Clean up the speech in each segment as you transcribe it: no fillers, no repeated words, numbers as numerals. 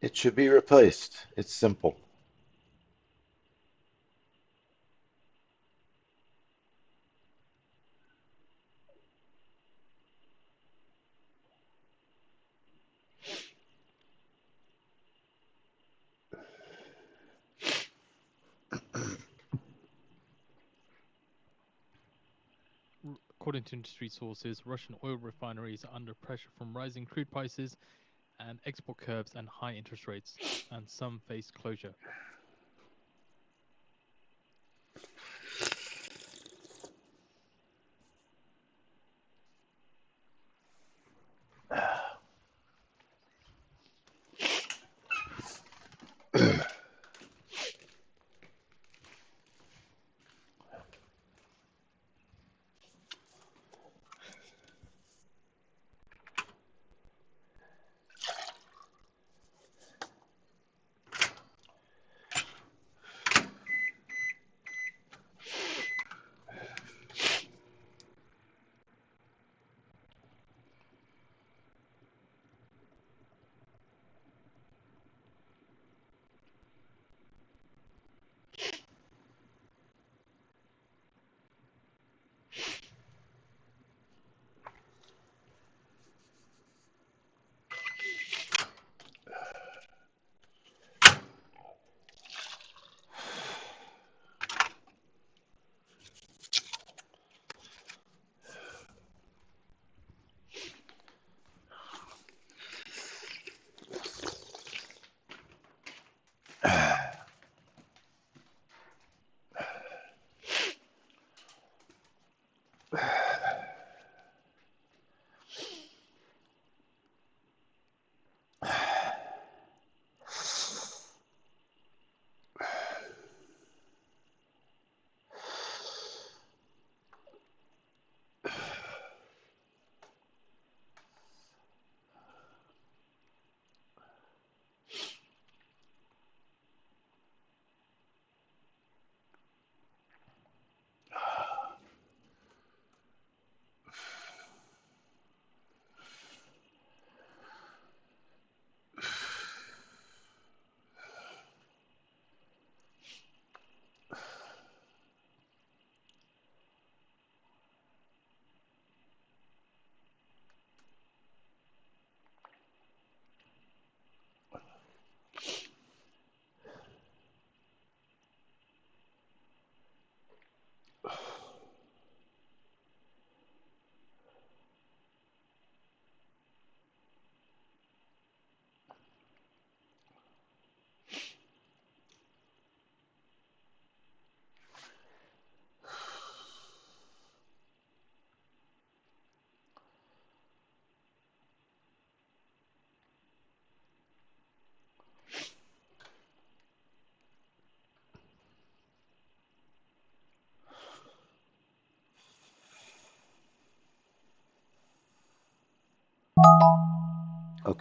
It should be replaced. It's simple. According to industry sources, Russian oil refineries are under pressure from rising crude prices and export curbs and high interest rates, and some face closure.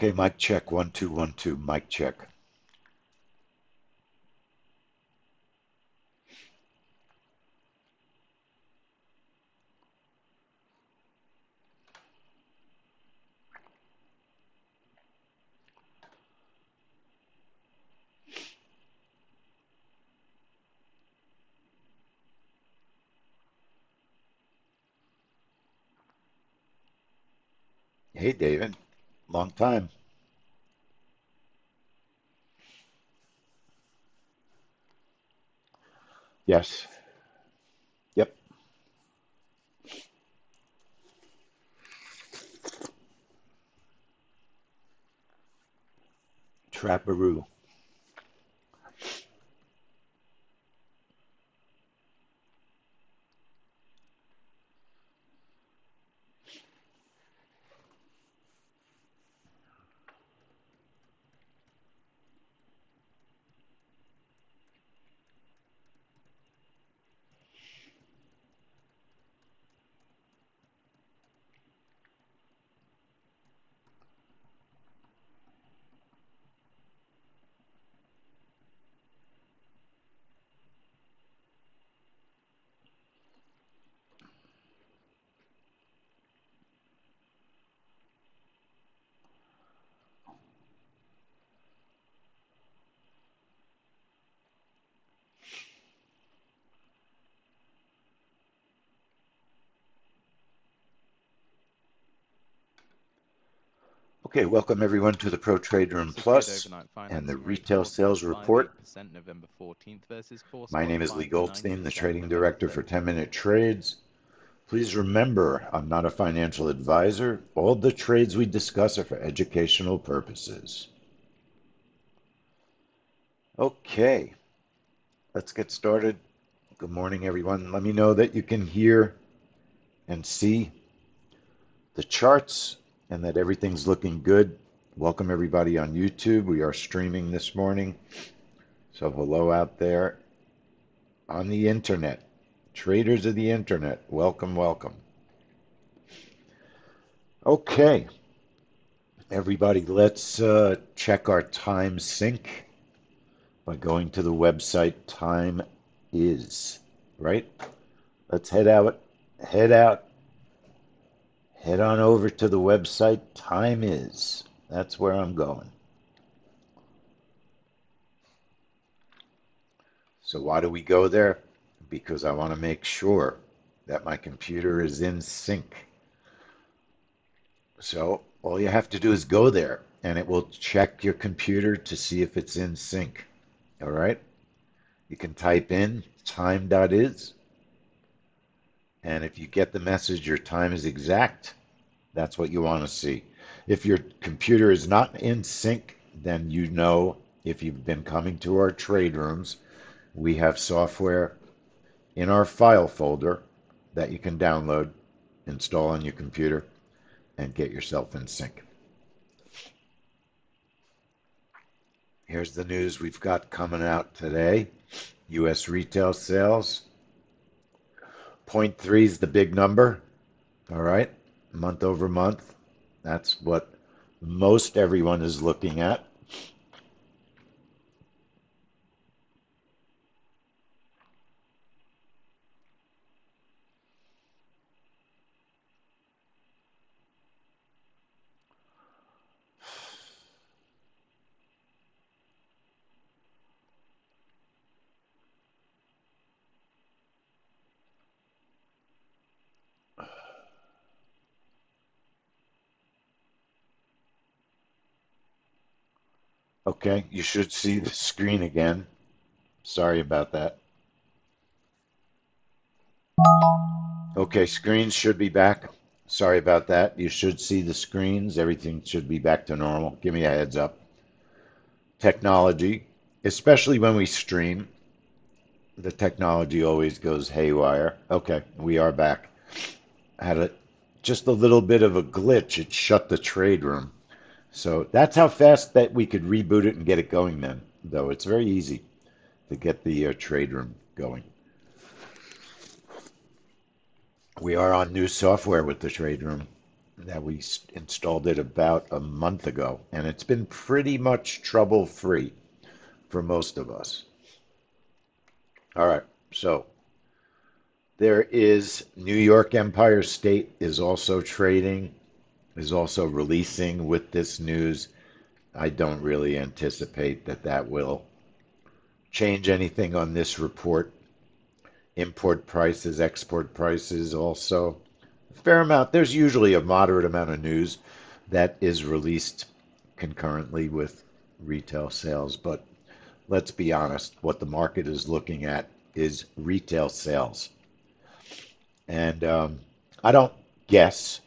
Okay, mic check. 1 2 1 2. Mic check. Hey, David. Long time. Yes. Yep. Trapperoo. Okay, welcome everyone to the Pro Trade Room Plus and the retail sales report. November 14th versus 4 My name is Lee Goldstein, the trading director for 10-Minute Trades. Please remember, I'm not a financial advisor. All the trades we discuss are for educational purposes. Okay, let's get started. Good morning, everyone. Let me know that you can hear and see the charts and that everything's looking good. Welcome everybody on YouTube. We are streaming this morning. So hello out there on the internet. Traders of the internet, welcome, welcome. Okay, everybody, let's check our time sync by going to the website Time Is, right? Let's head on over to the website Time Is. That's where I'm going. So why do we go there? Because I want to make sure that my computer is in sync. So all you have to do is go there and it will check your computer to see if it's in sync. All right? You can type in time.is, and if you get the message your time is exact, that's what you want to see. If your computer is not in sync, then you know, if you've been coming to our trade rooms, we have software in our file folder that you can download, install on your computer, and get yourself in sync. Here's the news we've got coming out today. U.S. retail sales. 0.3 is the big number. All right. Month over month. That's what most everyone is looking at. Okay, you should see the screen again. Sorry about that. Okay, screens should be back. Sorry about that. You should see the screens. Everything should be back to normal. Give me a heads up. Technology, especially when we stream, the technology always goes haywire. Okay, we are back. Had just a little bit of a glitch. It shut the trade room. So that's how fast that we could reboot it and get it going then, though. It's very easy to get the trade room going. We are on new software with the trade room that we installed it about a month ago, and it's been pretty much trouble-free for most of us. All right, so there is New York Empire State is also trading, is also releasing with this news. I don't really anticipate that that will change anything on this report. Import prices, export prices also. A fair amount. There's usually a moderate amount of news that is released concurrently with retail sales, but let's be honest, what the market is looking at is retail sales. And I don't guess.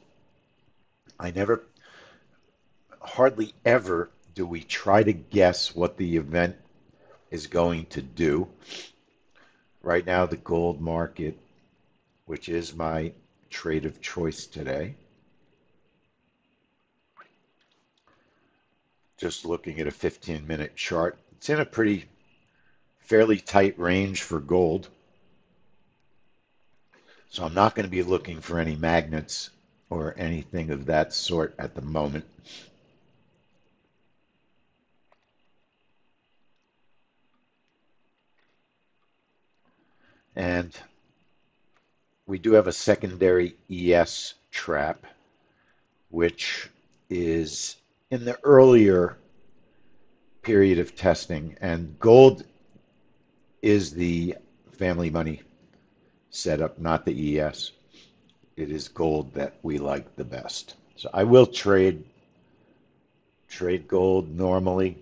Hardly ever do we try to guess what the event is going to do. Right now, the gold market, which is my trade of choice today, just looking at a 15-minute chart, it's in a fairly tight range for gold. So I'm not going to be looking for any magnets or anything of that sort at the moment. And we do have a secondary ES trap, which is in the earlier period of testing. And gold is the family money setup, not the ES. It is gold that we like the best. So I will trade trade gold normally.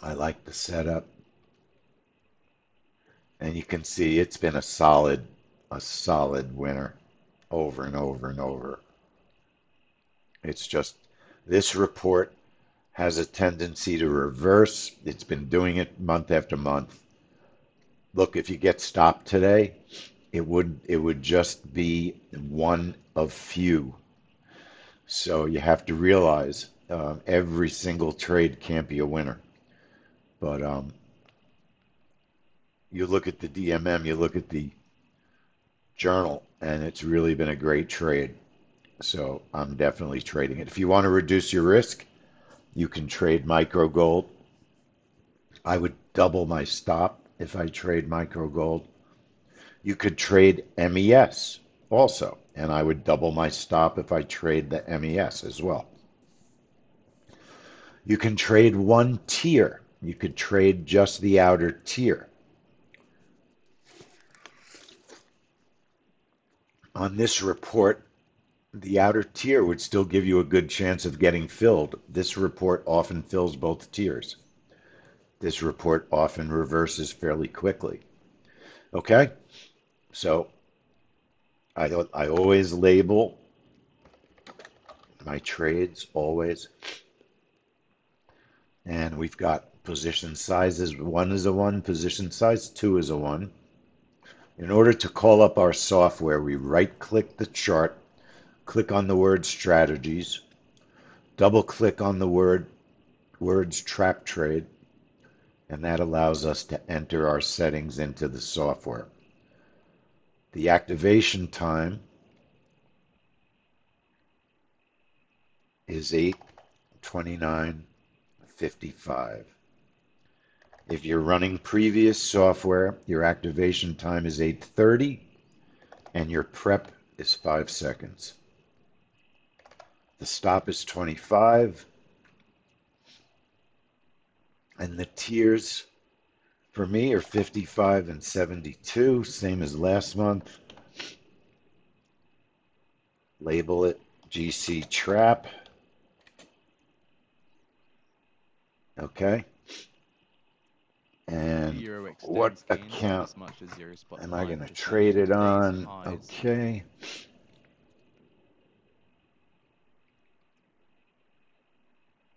I like the setup. And you can see it's been a solid winner over and over and over. It's just this report has a tendency to reverse. It's been doing it month after month. Look, if you get stopped today, it would just be one of few. So you have to realize every single trade can't be a winner. But you look at the DMM, you look at the journal, and it's really been a great trade. So I'm definitely trading it. If you want to reduce your risk, you can trade micro gold. I would double my stop if I trade micro gold. You could trade MES also, and I would double my stop if I trade the MES as well. You can trade one tier. You could trade just the outer tier. On this report, the outer tier would still give you a good chance of getting filled. This report often fills both tiers. This report often reverses fairly quickly. Okay, so I always label my trades, always. And we've got position sizes. 1 is a 1, position size 2 is a 1. In order to call up our software, we right-click the chart, click on the word strategies, double-click on the words trap trade, and that allows us to enter our settings into the software. The activation time is 8:29:55. If you're running previous software, your activation time is 8:30 and your prep is 5 seconds. The stop is 25 and the tiers for me are 55 and 72, same as last month. Label it GC Trap. Okay. And what account am I going to trade it on? Okay.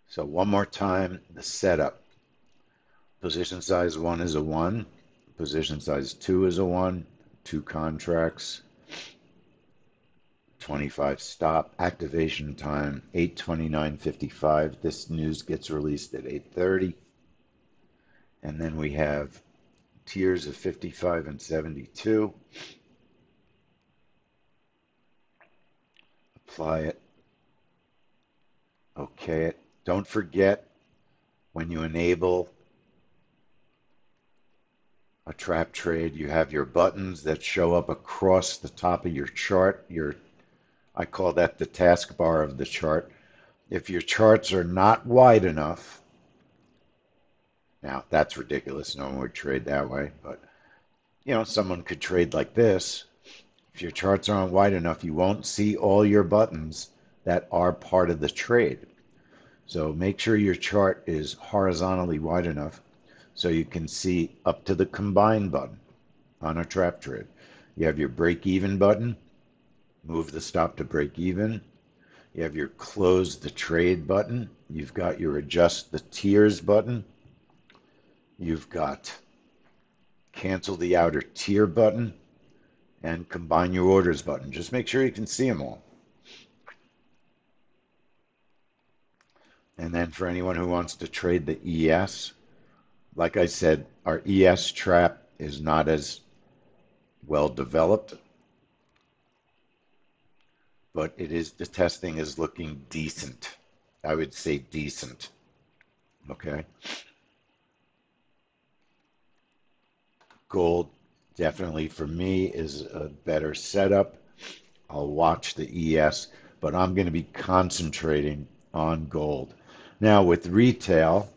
So one more time, the setup. Position size 1 is a 1. Position size 2 is a 1. 2 contracts. 25 stop. Activation time 8:29:55. This news gets released at 8:30. And then we have tiers of 55 and 72. Apply it. Okay it. Don't forget, when you enable a trap trade, you have your buttons that show up across the top of your chart. I call that the taskbar of the chart. If your charts are not wide enough, now that's ridiculous. No one would trade that way, but someone could trade like this. If your charts aren't wide enough, you won't see all your buttons that are part of the trade. So make sure your chart is horizontally wide enough so you can see up to the combine button on a trap trade. You have your break even button, move the stop to break even. You have your close the trade button. You've got your adjust the tiers button. You've got cancel the outer tier button and combine your orders button. Just make sure you can see them all. And then for anyone who wants to trade the ES, like I said, our ES trap is not as well developed, but the testing is looking decent. I would say decent. Okay. Gold definitely for me is a better setup. I'll watch the ES, but I'm going to be concentrating on gold. Now with retail,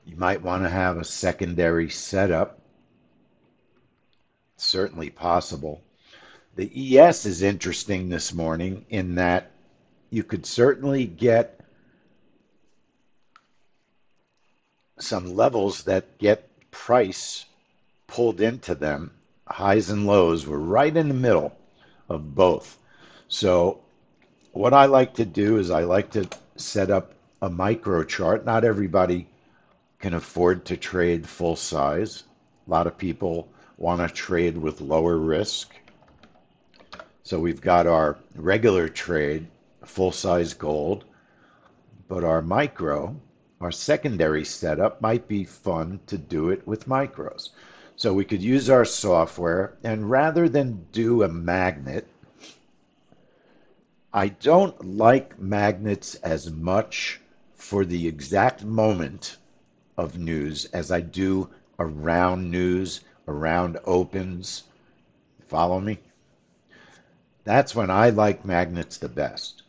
you might want to have a secondary setup. Certainly possible. The ES is interesting this morning in that you could certainly get some levels that get price pulled into them. Highs and lows were right in the middle of both. So what I like to do is I like to set up a micro chart. Not everybody can afford to trade full size. A lot of people want to trade with lower risk. So we've got our regular trade, full size gold, but our micro, our secondary setup might be fun to do it with micros. So we could use our software, and rather than do a magnet, I don't like magnets as much for the exact moment of news as I do around news, around opens. Follow me? That's when I like magnets the best.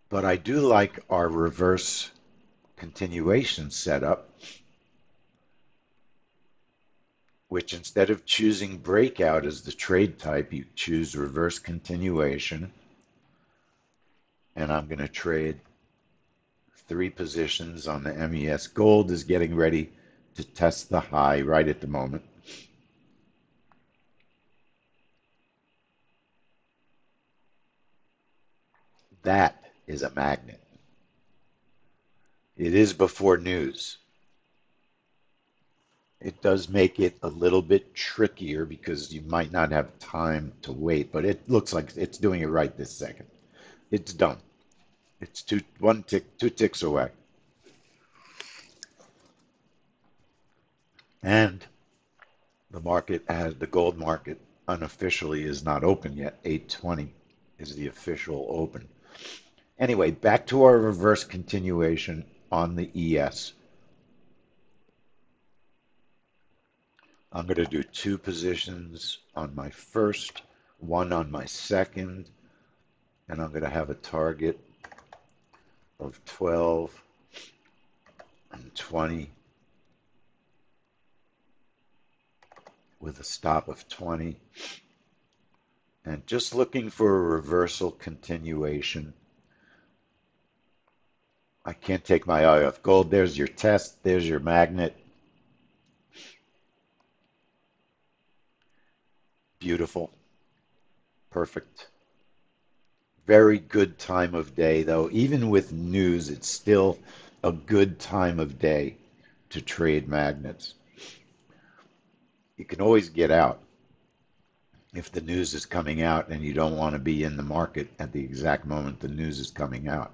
But I do like our reverse continuation setup, which instead of choosing breakout as the trade type, you choose reverse continuation. And I'm going to trade 3 positions on the MES. Gold is getting ready to test the high right at the moment. That is a magnet. It is before news. It does make it a little bit trickier because you might not have time to wait, but it looks like it's doing it right this second. It's done. It's 2 ticks away. And the gold market unofficially is not open yet. 820 is the official open. Anyway, back to our reverse continuation on the ES. I'm going to do 2 positions on my first, 1 on my second, and I'm going to have a target of 12 and 20 with a stop of 20. And just looking for a reversal continuation. I can't take my eye off gold. There's your test. There's your magnet. Beautiful. Perfect. Very good time of day, though. Even with news, it's still a good time of day to trade magnets. You can always get out if the news is coming out and you don't want to be in the market at the exact moment the news is coming out.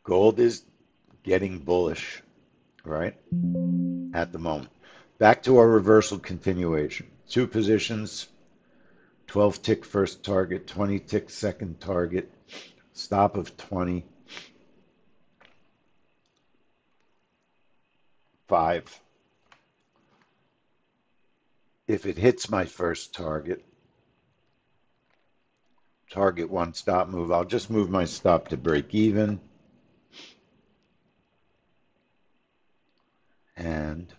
Gold is getting bullish, right, at the moment. Back to our reversal continuation. 2 positions, 12 tick first target, 20 tick second target, stop of 20, 5. If it hits my first target 1 stop move, I'll just move my stop to break even. And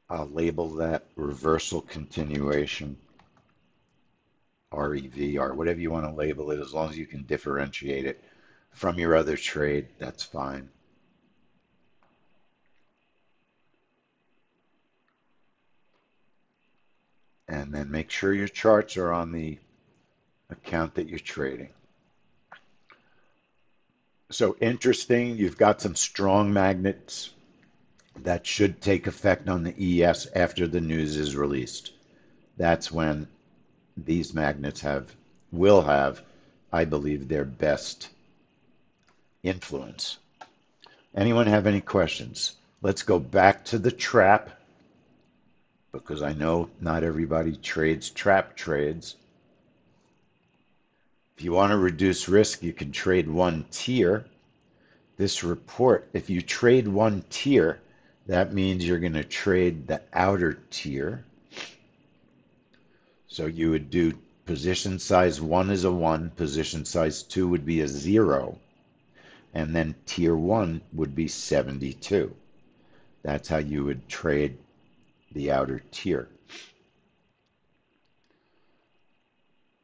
I'll label that reversal continuation, REV, or whatever you want to label it, as long as you can differentiate it from your other trade, that's fine. And then make sure your charts are on the account that you're trading. So interesting, you've got some strong magnets that should take effect on the ES after the news is released. That's when these magnets will have, I believe, their best influence. Anyone have any questions? Let's go back to the trap, because I know not everybody trades trap trades. If you want to reduce risk, you can trade 1 tier. This report, if you trade 1 tier, that means you're going to trade the outer tier. So you would do position size 1 is a 1, position size 2 would be a 0, and then tier 1 would be 72. That's how you would trade the outer tier.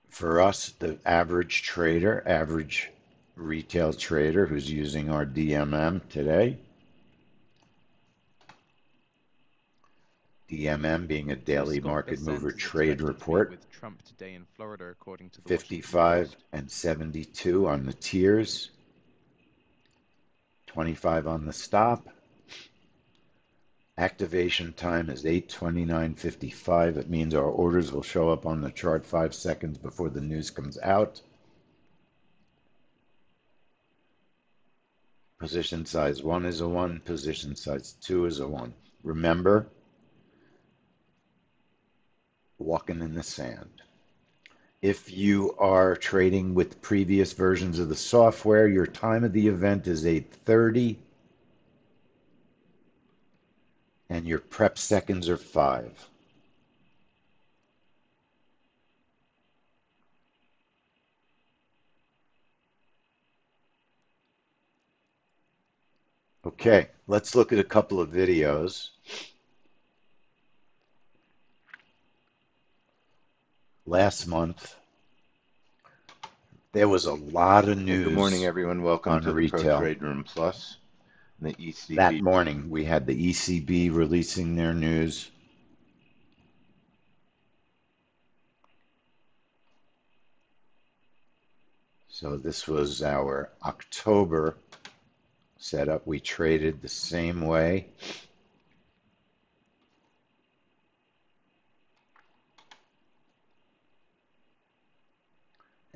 For us, the average trader, average retail trader who's using our DMM today, DMM being a daily market mover trade report, with Trump today in Florida, according to the 55 and 72 on the tiers, 25 on the stop. Activation time is 8:29:55. It means our orders will show up on the chart 5 seconds before the news comes out. Position size 1 is a 1. Position size 2 is a 1. Remember, walking in the sand. If you are trading with previous versions of the software, your time of the event is 8:30 and your prep seconds are 5. Okay, let's look at a couple of videos. Last month, there was a lot of news. Good morning, everyone. Welcome on to the retail. Pro Trade Room Plus, the ECB. That morning, we had the ECB releasing their news. So this was our October setup. We traded the same way.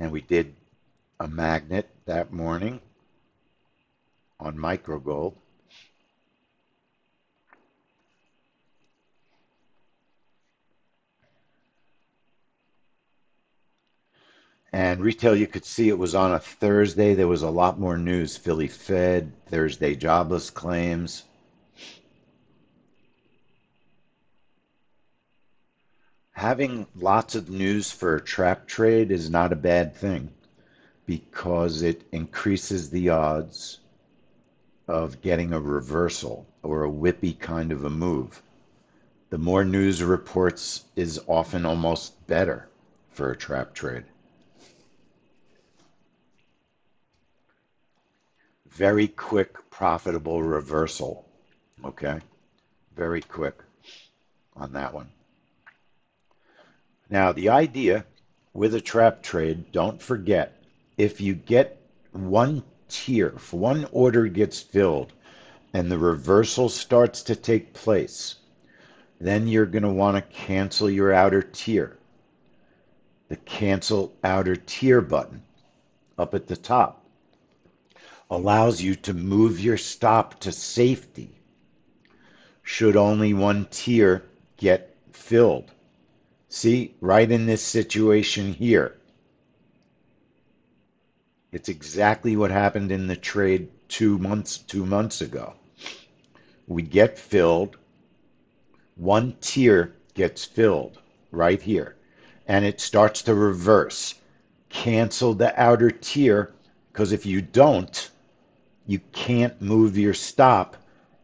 And we did a magnet that morning on microgold. And retail, you could see it was on a Thursday. There was a lot more news. Philly Fed, Thursday jobless claims. Having lots of news for a trap trade is not a bad thing because it increases the odds of getting a reversal or a whippy kind of a move. The more news reports is often almost better for a trap trade. Very quick, profitable reversal. Okay? Very quick on that one. Now, the idea with a trap trade, don't forget, if you get one tier, if one order gets filled and the reversal starts to take place, then you're going to want to cancel your outer tier. The cancel outer tier button up at the top allows you to move your stop to safety should only one tier get filled. See, right in this situation here, it's exactly what happened in the trade 2 months ago. We get filled, one tier gets filled right here, and it starts to reverse. Cancel the outer tier, because if you don't, you can't move your stop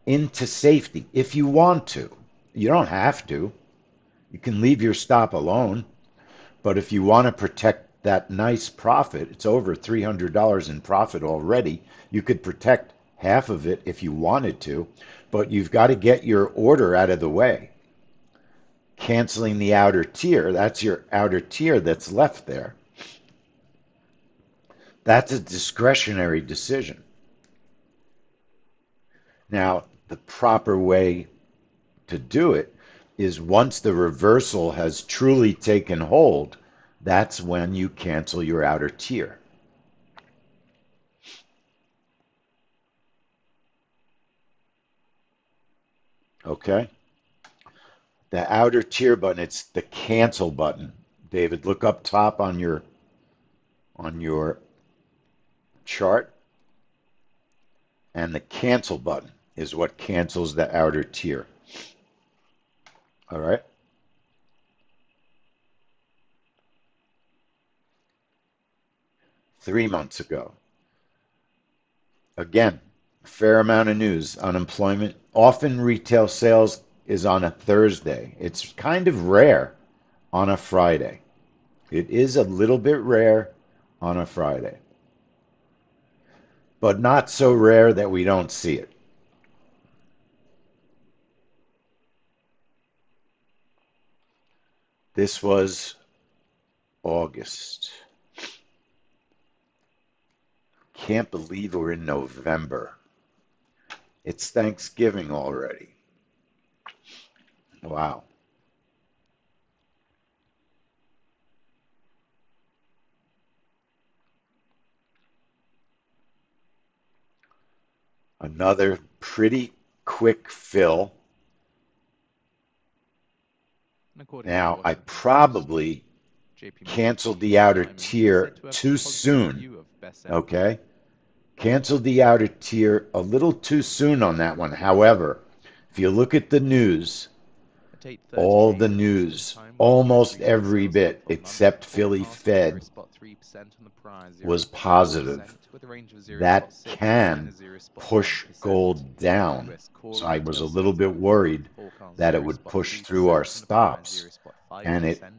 into safety if you want to. You don't have to. You can leave your stop alone, but if you want to protect that nice profit, it's over $300 in profit already. You could protect half of it if you wanted to, but you've got to get your order out of the way. Canceling the outer tier, that's your outer tier that's left there. That's a discretionary decision. Now, the proper way to do it is once the reversal has truly taken hold, that's when you cancel your outer tier. Okay? The outer tier button, it's the cancel button. David, look up top on your chart. And the cancel button is what cancels the outer tier. All right? Three months ago. Again, a fair amount of news. Unemployment. Often retail sales is on a Thursday. It's kind of rare on a Friday. It is a little bit rare on a Friday, but not so rare that we don't see it. This was August. Can't believe we're in November. It's Thanksgiving already. Wow. Another pretty quick fill. And according to Now, I Washington Post, probably JP Morgan canceled chief the outer Simon is tier said to have a too positive soon. view of Best Okay? Canceled the outer tier a little too soon on that one. However, if you look at the news, At 8:30 all the a.m. Eastern news, Time, with US almost retail every sales bit, month-on-month except Philly forecast Fed, 0.3% on the prior was 0.4%, positive. with a range of That 0.6 to can push -0.1%. gold down. US core So I was retail a little sales bit month-on-month worried forecast that it would push through 0.3% our on the prior stops. And 0.5%.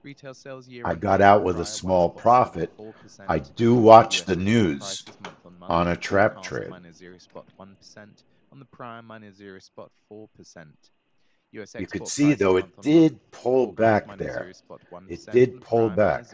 Retail sales I year-on-year got on out the with a prior small profit. 1.74%. I do watch the US news prices month-on-month on a trap forecast trade. -0.1% on the prior -0.4%. US You could export see, prices though, it month-on-month did pull forecast back there. It -0.1% on did the pull prior back.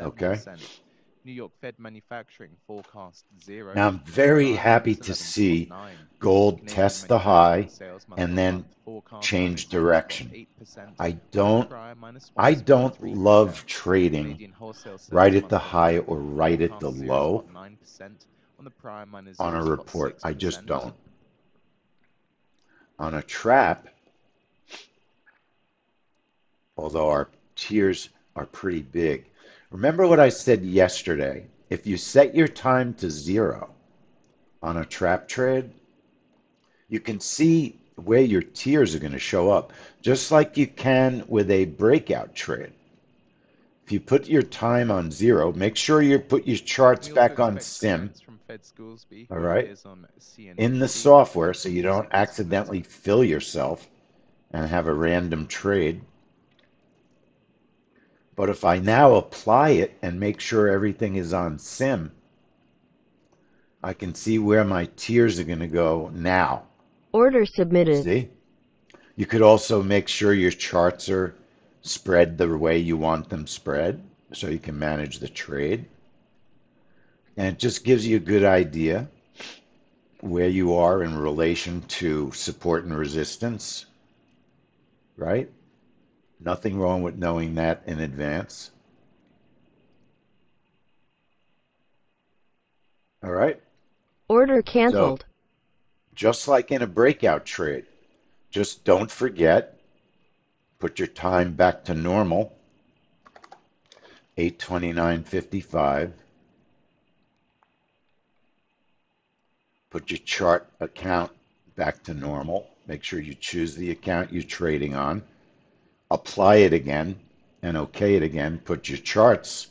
Okay? -0.7%. New York Fed manufacturing forecast 0 Now, I'm on the very prior happy to see -11.9. gold Canadian test the manufacturing high sales and then month-on-month forecast change direction. -0.8% I on the don't prior I don't -1.3%. love trading Canadian wholesale right sales at the high month-on-month or right at the forecast low 0.9% on the prior on a report. I just -0.6%. don't. On a trap, although our tiers are pretty big. Remember what I said yesterday? If you set your time to 0 on a trap trade, you can see where your tiers are going to show up, just like you can with a breakout trade. If you put your time on 0, make sure you put your charts We also back on expect sim, comments from Fed Schoolsby, all who right, appears on in the CNBC, software and so you use don't of this accidentally comments. fill yourself and have a random trade. But if I now apply it and make sure everything is on sim, I can see where my tiers are going to go now. Order submitted. See? You could also make sure your charts are spread the way you want them spread so you can manage the trade. And it just gives you a good idea where you are in relation to support and resistance, right? Nothing wrong with knowing that in advance. All right? Order So, canceled. just like in a breakout trade, just don't forget, put your time back to normal, 8:29:55. Put your chart account back to normal. Make sure you choose the account you're trading on. Apply it again and okay it again. Put your charts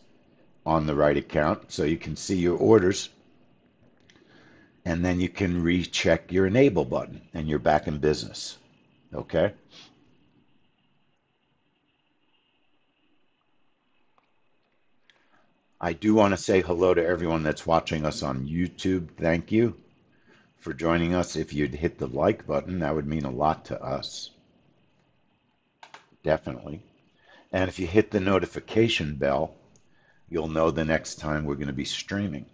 on the right account so you can see your orders. And then you can recheck your enable button and you're back in business. Okay? I do want to say hello to everyone that's watching us on YouTube. Thank you for joining us. If you'd hit the like button, that would mean a lot to us. Definitely. And if you hit the notification bell, you'll know the next time we're going to be streaming.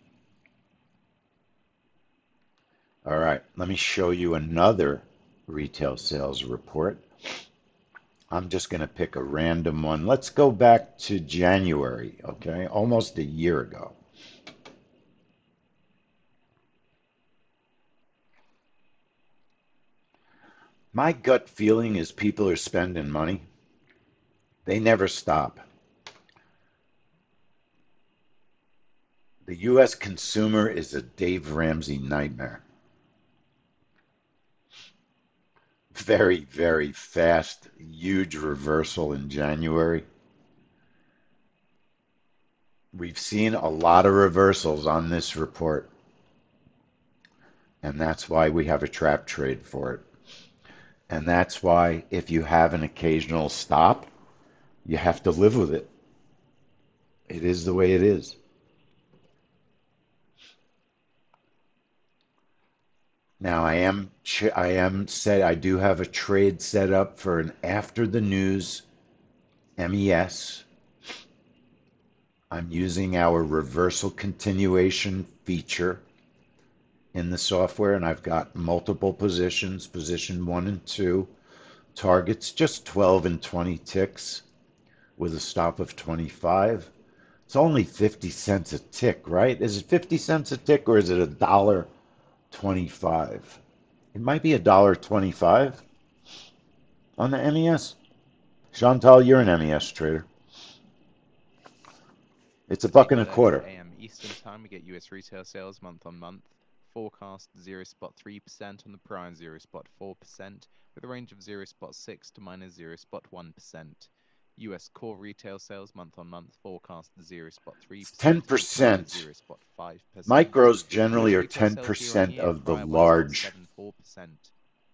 All right, let me show you another retail sales report. I'm just going to pick a random one. Let's go back to January, okay? Almost a year ago. My gut feeling is people are spending money. They never stop. The U.S. consumer is a Dave Ramsey nightmare. Very, very fast, huge reversal in January. We've seen a lot of reversals on this report, and that's why we have a trap trade for it. And that's why if you have an occasional stop, you have to live with it. It is the way it is. Now I do have a trade set up for an after the news MES. I'm using our reversal continuation feature in the software, and I've got multiple positions, position 1 and 2, targets just 12 and 20 ticks with a stop of 25. It's only 50 cents a tick, right? Is it 50 cents a tick or is it $1.25? It might be $1.25 on the MES. Chantal, you're an MES trader. It's $1.25. AM Eastern Time, we get US retail sales month on month. Forecast 0.3% on the prime, 0.4%, with a range of 0.6 to minus 0.1%. US core retail sales month on month forecast 0.3%. 10%. 0.5%. Micros generally are US retail sales 10% year-on-year, of the prior large 1.74%.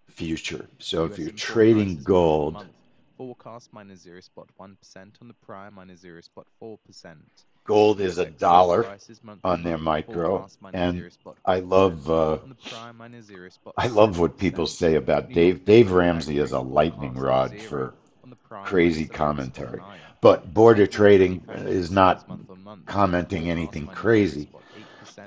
future. So if US you're import trading prices gold, month-on-month, forecast minus 0.1% on the prime, minus 0.4%. gold is US export $1 prices on their month-on-month, micro, forecast minus and 0.4%. I love On the prime, minus I love what 0.7%. people say about New York Dave Daily Ramsey is a manufacturing lightning forecast rod 0. for On the prime, crazy minus commentary. 11.9. But Border Monthly Trading manufacturing is sales not month-on-month, commenting forecast anything minus crazy. 0.8%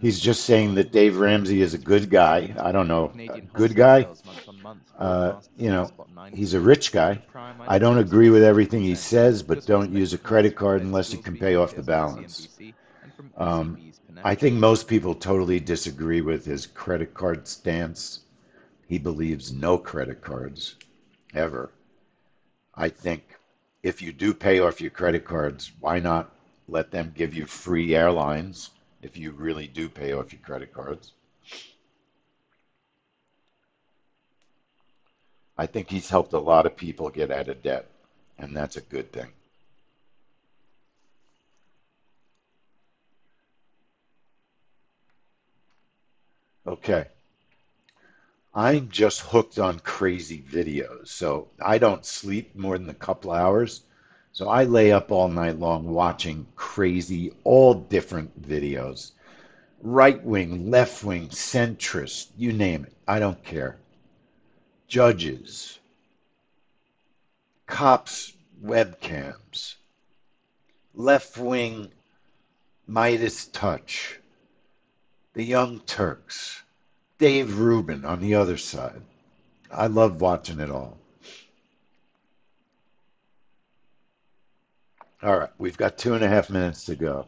He's on the just saying prime, that Dave minus Ramsey is a good 0.3%. guy. I don't know, a Canadian good wholesale guy. sales month-on-month, forecast You know, 0.9%. he's a rich On the guy. prime, I minus don't agree with everything he 0.6%. says, but Just one don't use special a credit commentary card from unless you Ed's can Wheelsby, pay off the UTS from balance. CNBC, and from Um, ECB's I Pinesh. think most people totally disagree with his credit card stance. He believes no credit cards ever. I think if you do pay off your credit cards, why not let them give you free airlines if you really do pay off your credit cards? I think he's helped a lot of people get out of debt, and that's a good thing. Okay. I'm just hooked on crazy videos. So I don't sleep more than a couple hours. So I lay up all night long watching crazy, all different videos. Right wing, left wing, centrist, you name it. I don't care. Judges, cops, webcams, left wing, Midas Touch, the Young Turks, Dave Rubin on the other side. I love watching it all. All right, we've got 2.5 minutes to go.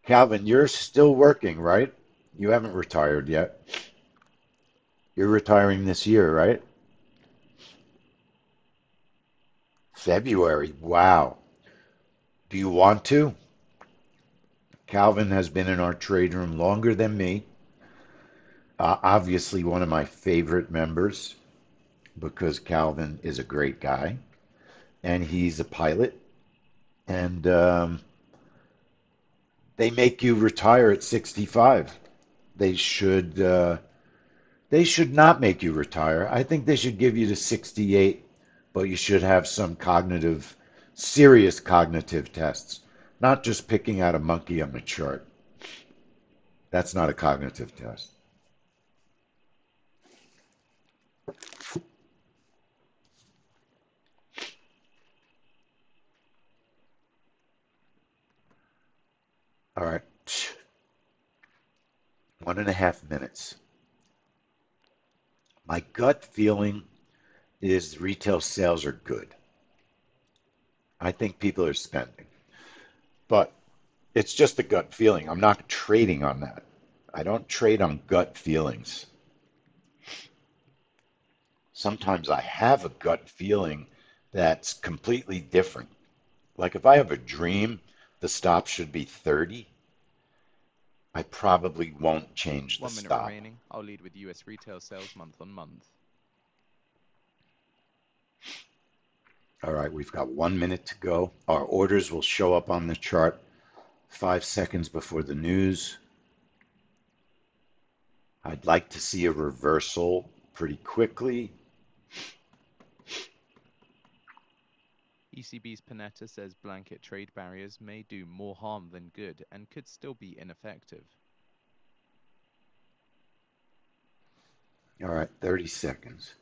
Calvin, you're still working, right? You haven't retired yet. You're retiring this year, right? February. Wow. Do you want to? Calvin has been in our trade room longer than me. Obviously, one of my favorite members because Calvin is a great guy and he's a pilot. And they make you retire at 65. They should. They should not make you retire. I think they should give you to 68, but you should have some serious cognitive tests, not just picking out a monkey on the chart. That's not a cognitive test. All right. 1.5 minutes. My gut feeling is retail sales are good. I think people are spending, but it's just a gut feeling. I'm not trading on that. I don't trade on gut feelings. Sometimes I have a gut feeling that's completely different. Like if I have a dream, the stop should be 30. I probably won't change the 1 minute stop. remaining. I'll lead with US retail sales month-on-month. All right, we've got 1 minute to go. Our orders will show up on the chart 5 seconds before the news. I'd like to see a reversal pretty quickly. ECB's Panetta says blanket trade barriers may do more harm than good and could still be ineffective. All right, 30 seconds.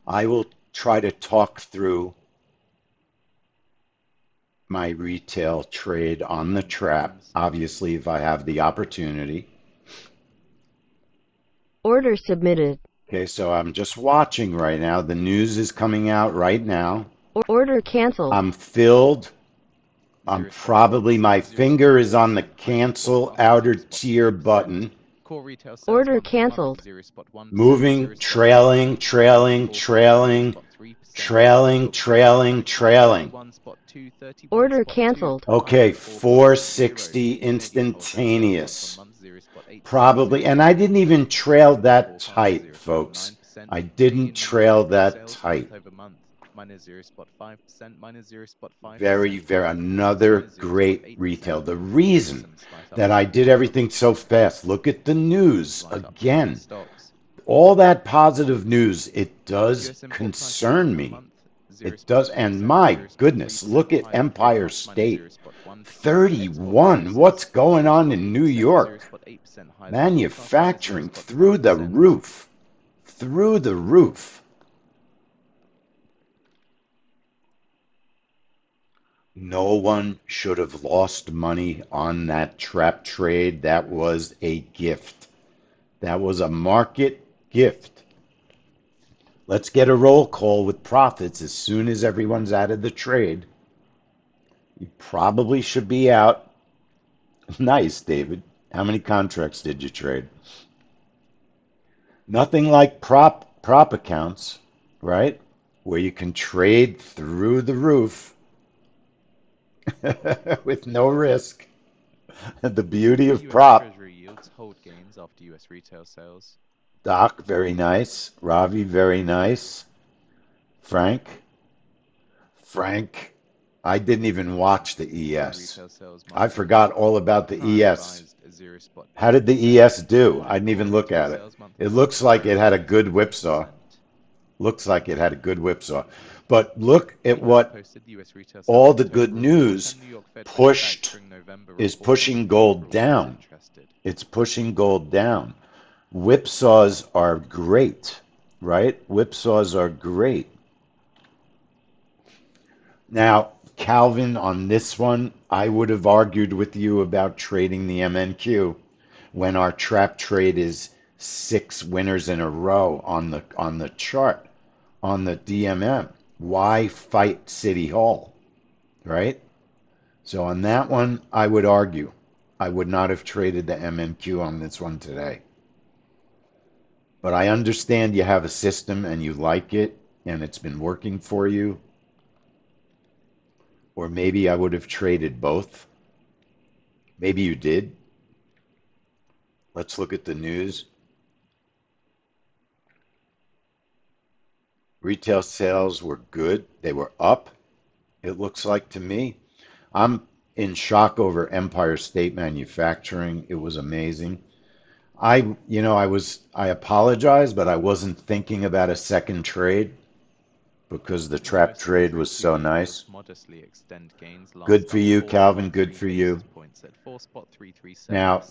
I will try to talk through my retail trade on the trap, obviously, if I have the opportunity. Order submitted. Okay, so I'm just watching right now. The news is coming out right now. Order canceled. I'm filled. I'm probably, my finger is on the cancel outer tier button. Core retail sales Order month on month, canceled. 0.1%, Moving, 0.2%, trailing, 4%, trailing, 4%, trailing, 0.3%, trailing, trailing, trailing. 31.2, 31.2, Order canceled. Okay, 4.0, 460 Canadian wholesale sales instantaneous. month on month, 0.8%, Probably, and I didn't even trail that forecast, tight, folks. 0.9%. I didn't Canadian trail manufacturing that sales tight. month over month, minus 0.5%, minus 0.5%. Very, very, another minus great 0.8%, retail. The with reason some slight that I upside did from everything so fast, look at the news slight upside again. in stocks. All that positive news, it does US import prices concern month on me. month, It does, and my goodness, look at Empire State. 31. What's going on in New York? Manufacturing through the roof. Through the roof. No one should have lost money on that trap trade. That was a gift. That was a market gift. Let's get a roll call with profits as soon as everyone's out of the trade. You probably should be out. Nice, David. How many contracts did you trade? Nothing like prop accounts, right? Where you can trade through the roof with no risk. The beauty of US prop. Treasury yields hold gains after US retail sales. Doc, very nice. Ravi, very nice. Frank, I didn't even watch the ES. Retail sales I month forgot all about the prime ES. revised 0.8%. How did the ES do? I didn't even Core look retail at it. sales month It on looks month, like it had a good 0.8%. whipsaw. Looks like it had a good whipsaw. But look at what Posted US retail sales all the October good report news and New York Fed pushed manufacturing November is report pushing on gold April down. interested. It's pushing gold down. Whipsaws are great, right? Whipsaws are great. Now, Calvin, on this one, I would have argued with you about trading the MNQ when our trap trade is 6 winners in a row on the chart, on the DMM. Why fight City Hall, right? So on that one, I would argue. I would not have traded the MNQ on this one today. But I understand you have a system and you like it and it's been working for you. Or maybe I would have traded both. Maybe you did. Let's look at the news. Retail sales were good. They were up, it looks like to me. I'm in shock over Empire State Manufacturing. It was amazing. I apologize, but I wasn't thinking about a second trade because the trap US trade Treasury was so QE nice. yields modestly extend gains, Good last for up you, 4.13 Calvin. Good for you. basis points at 4.337%. Now,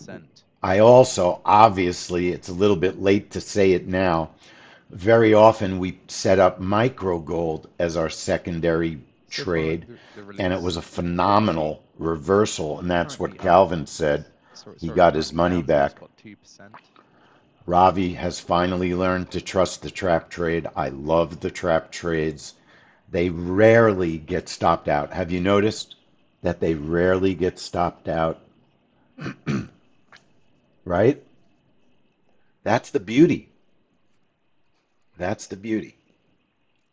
I also, obviously, it's a little bit late to say it now. Very often we set up micro gold as our secondary So trade, the and it release, was a phenomenal reversal, and that's what currently up. Calvin said. He got his money currently down back. 0.2%. Ravi has finally learned to trust the trap trade. I love the trap trades. They rarely get stopped out. Have you noticed that they rarely get stopped out? Right? That's the beauty. That's the beauty.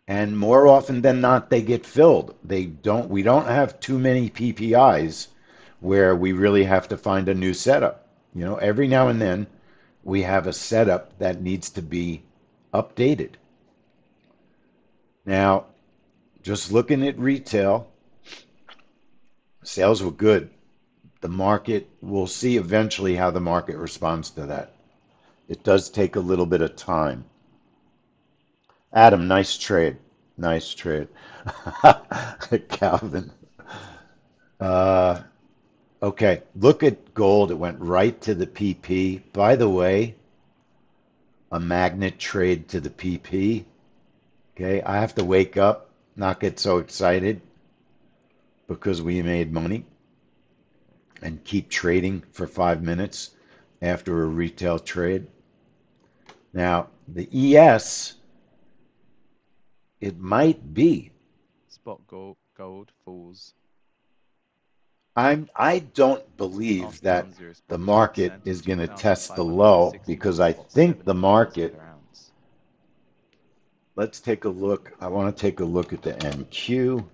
And more often than not, they get filled. We don't have too many PPIs where we really have to find a new setup. Every now and then we have a setup that needs to be updated. Now, just looking at retail, sales were good. The market, we'll see eventually how the market responds to that. It does take a little bit of time. Adam, nice trade. Nice trade. Calvin. Okay, look at gold. It went right to the PP. By the way, a magnet trade to the PP. Okay, I have to wake up, not get so excited because we made money and keep trading for 5 minutes after a retail trade. Now, the ES, it might be. Spot gold falls. I don't believe After that non-zero spot the market 2% is to going to test the low because I think the market, $2,561.70 per ounce. let's take a look. I want to take a look at the NQ.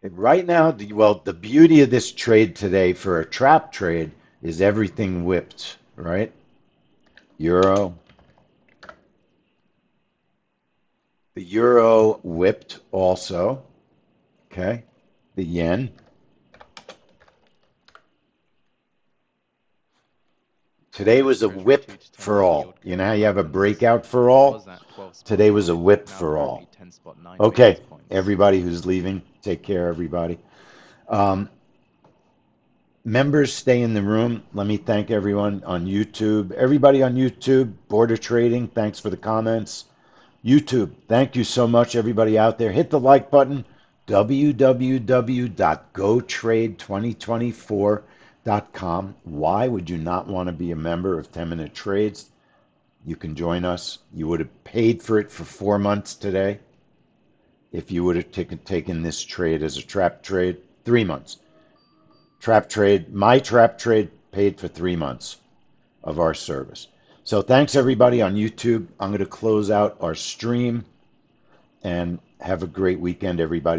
And right now, the beauty of this trade today for a trap trade is everything whipped, right? Euro. The euro whipped also. Okay. The yen. Today was a whip for all. You know how you have a breakout for all? Today was a whip for all. Okay, everybody who's leaving, take care, everybody. Members stay in the room. Let me thank everyone on YouTube. Everybody on YouTube, Border Trading, thanks for the comments. YouTube, thank you so much, everybody out there. Hit the like button. www.gotrade2024.com. Why would you not want to be a member of 10-Minute Trades? You can join us. You would have paid for it for 4 months today if you would have taken this trade as a trap trade. 3 months. Trap trade, my trap trade paid for 3 months of our service. So thanks everybody on YouTube. I'm going to close out our stream and have a great weekend, everybody.